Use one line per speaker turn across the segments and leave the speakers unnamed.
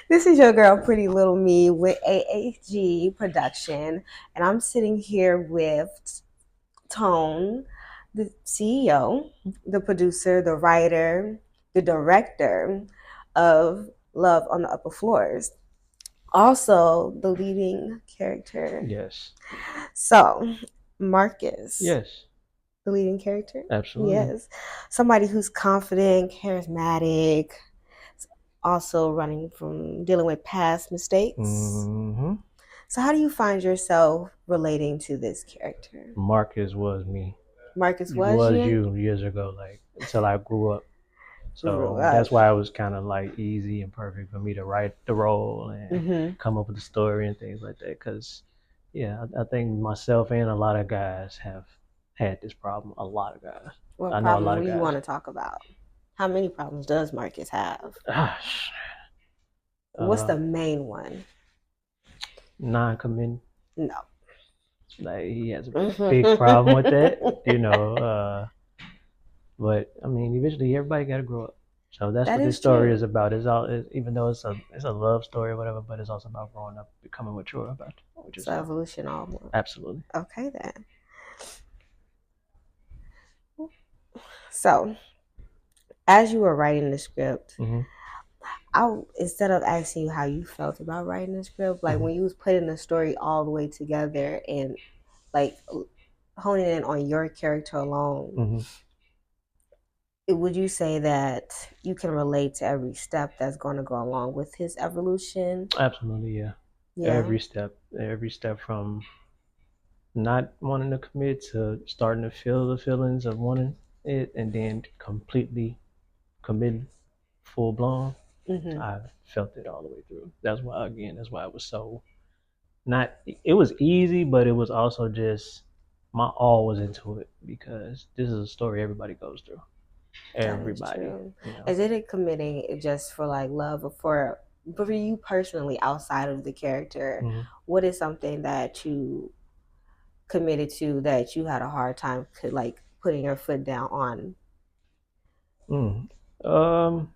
This is your girl, Pretty Little Me, with AAG Production, and I'm sitting here with Tone, the CEO, the producer, the writer, the director of Love on the Upper Floors, also the leading character.
Yes.
So, Marcus,
Yes.
the leading character?
Absolutely.
Yes. Somebody who's confident, charismatic, also running from dealing with past mistakes.
hmm
So, how do you find yourself relating to this character?
Marcus was me.
Marcus
It
was
was
you?
you years ago, like until I grew up. So
Uh,
that's why it was kind of like easy and perfect for me to write the role and
mm-hmm.
come up with the story and things like that. Because, yeah, I think myself and a lot of guys have had this problem. A lot of guys.
What
I know a
problem
lot
do
of
you
guys.
want to talk about? How many problems does Marcus have?
Gosh,
What's
uh,
the main one?
non-committing.
No.
Like he has a big problem with that,
That
but I mean, eventually everybody got to grow up. So that's what this
is
story
true.
is about. Even though it's a love story or whatever, but it's also about growing up, becoming mature about
So
yourself.
evolution almost.
Absolutely.
Okay then. So as you were writing the script,
hmm
I instead of asking you how you felt about writing the script, like
hmm
when you was putting the story all the way together and like honing in on your character alone,
hmm
would you say that you can relate to every step that's going to go along with his evolution?
Absolutely, yeah.
Yeah.
Every step from not wanting to commit to starting to feel the feelings of wanting it, and then completely committing, full blown.
Mm-hmm.
I felt it all the way through. That's why it was so not. It was easy, but it was also just my all was into it because this is a story everybody goes through.
That is
Everybody,
true.
you know.
Is it committing just for like love or for you personally outside of the character?
hmm
What is something that you committed to that you had a hard time like putting your foot down on?
Mm. Um,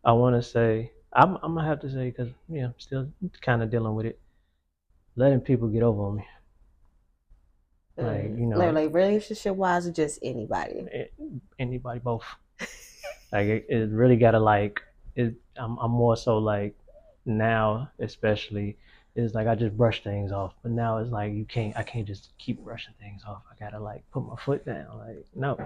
I want to say I'm gonna have to say because yeah, I'm still kind of dealing with it. Letting people get over on me, like
Like relationship wise or just anybody?
a- anybody, both. Like it really gotta like it. I'm more so like now, especially, it's like I just brush things off. But now it's like I can't just keep brushing things off. I gotta like put my foot down. Like no,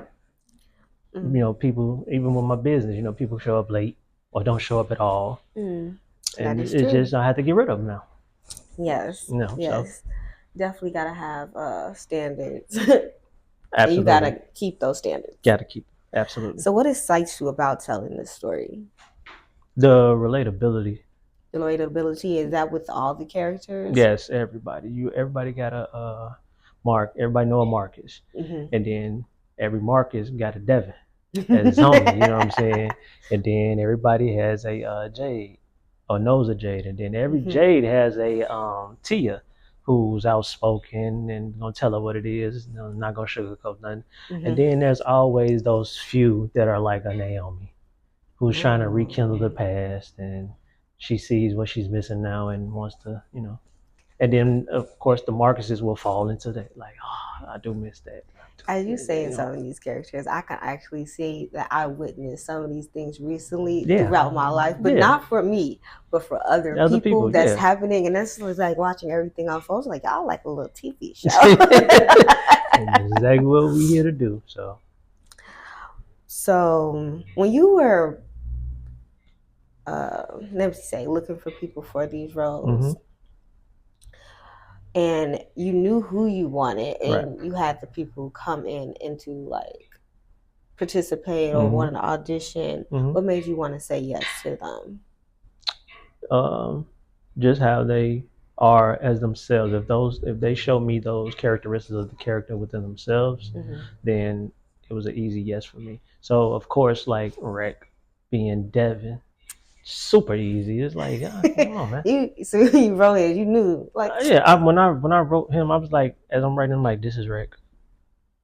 Mm,
people even with my business, people show up late or don't show up at all,
mm, that
and
is
it's
true.
just I have to get rid of them now.
Yes,
So
yes. Definitely gotta have standards. And you
absolutely
gotta keep those standards.
gotta keep absolutely
So what excites you about telling this story?
the relatability.
The relatability, is that with all the characters?
Yes, everybody got a Mark. Everybody know a Marcus,
Mm-hmm.
and then every Marcus got a Devin as his homie. You know what I'm saying? And then everybody has a Jade or knows a Jade, and then every
Mm-hmm.
Jade has a Tia who's outspoken and gonna tell her what it is. Not gonna sugarcoat nothing. And
Mm-hmm.
then there's always those few that are like a Naomi, who's trying to rekindle the past, and she sees what she's missing now and wants to. And then of course the Marcuses will fall into that, like, oh, I do miss that.
As you
That,
saying some of these characters, I can actually see that I witnessed some of these things recently
Yeah,
throughout my life, but
yeah.
not for me, but for other
Other
people
people,
that's
yeah.
happening. And that's like watching everything unfold. Like, y'all like a little TV show.
And that's exactly what we here to do. So,
So when you were, let me say, looking for people for these
hmm
roles, and you knew who you wanted,
right.
and you had the people come in into like participate or
hmm
want to audition,
hmm
what made you want to say yes to them?
Um, just how they are as themselves. If they show me those characteristics of the character within themselves,
Mm-hmm.
then it was an easy yes for me. So of course, like Rec being Devin, super easy. It's like, come on, man.
So you wrote it, you knew like
Yeah, when I wrote him, I was like, as I'm writing, I'm like, this is Rec,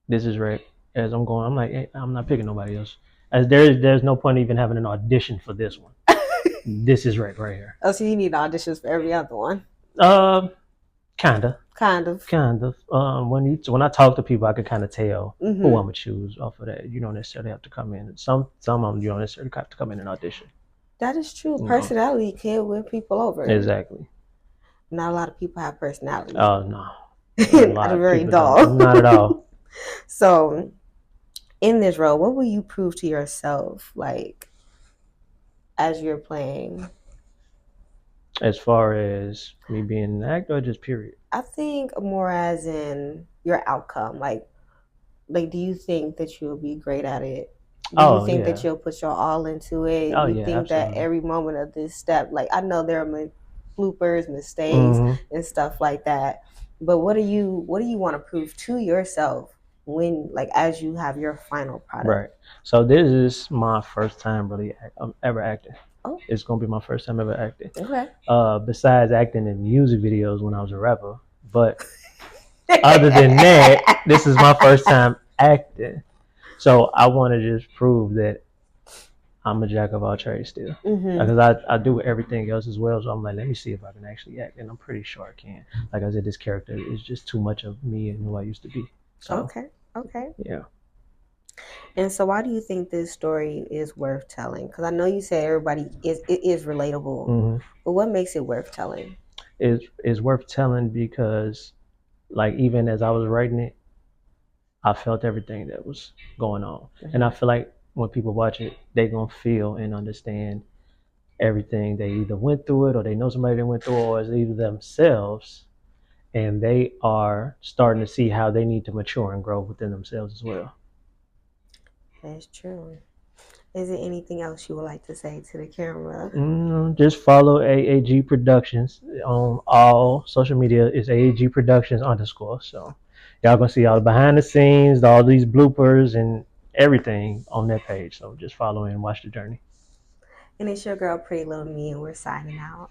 this is Rec. As I'm going, I'm like, hey, I'm not picking nobody else. As there's no point even having an audition for this one. this is right here.
Oh, so you need auditions for every other one.
Um, kinda,
Kind of.
kind of. When I talk to people, I can kind of tell who I'm
Mm-hmm.
gonna choose off of that. You don't necessarily have to come in. Some of them you don't necessarily have to come in and audition.
That is true.
You know,
Personality can win people over.
exactly.
Not a lot of people have personality.
Oh no, a
Not a
lot of
very
people don't.
dull.
Not at all.
So, in this role, what will you prove to yourself, like as you're playing?
As far as me being an actor, or just period.
I think more as in your outcome. Like, do you think that you'll be great at it? Do you
Oh
think that
yeah.
you'll put your all into it?
Oh
You
yeah.
think that
Absolutely.
every moment of this step, like I know there are bloopers, mistakes,
Hmm.
and stuff like that. But what do you want to prove to yourself when, like, as you have your final product?
Right. So this is my first time really ever acting.
Oh,
It's gonna be my first time ever acting.
okay.
Besides acting in music videos when I was a rapper, but other than that, this is my first time acting. So I want to just prove that I'm a jack of all trades still.
Mm-hmm.
Because I do everything else as well. So I'm like, let me see if I can actually act. And I'm pretty sure I can. Like I said, this character is just too much of me and who I used to be. So,
Okay. Okay.
yeah.
And so, why do you think this story is worth telling? Because I know you said everybody is relatable,
Hmm.
but what makes it worth telling?
It's worth telling because, like, even as I was writing it, I felt everything that was going on. And I
Mm-hmm.
feel like when people watch it, they going to feel and understand everything. They either went through it or they know somebody that went through it, or it's either themselves and they are starting to see how they need to mature and grow within themselves as well.
That's true. Is there anything else you would like to say to the camera?
Just follow AAG Productions on all social media. It's AAG Productions underscore. So y'all gonna see all the behind the scenes, all these bloopers and everything on that page. So just follow and watch the journey.
And it's your girl, Pretty Little Me, and we're signing out.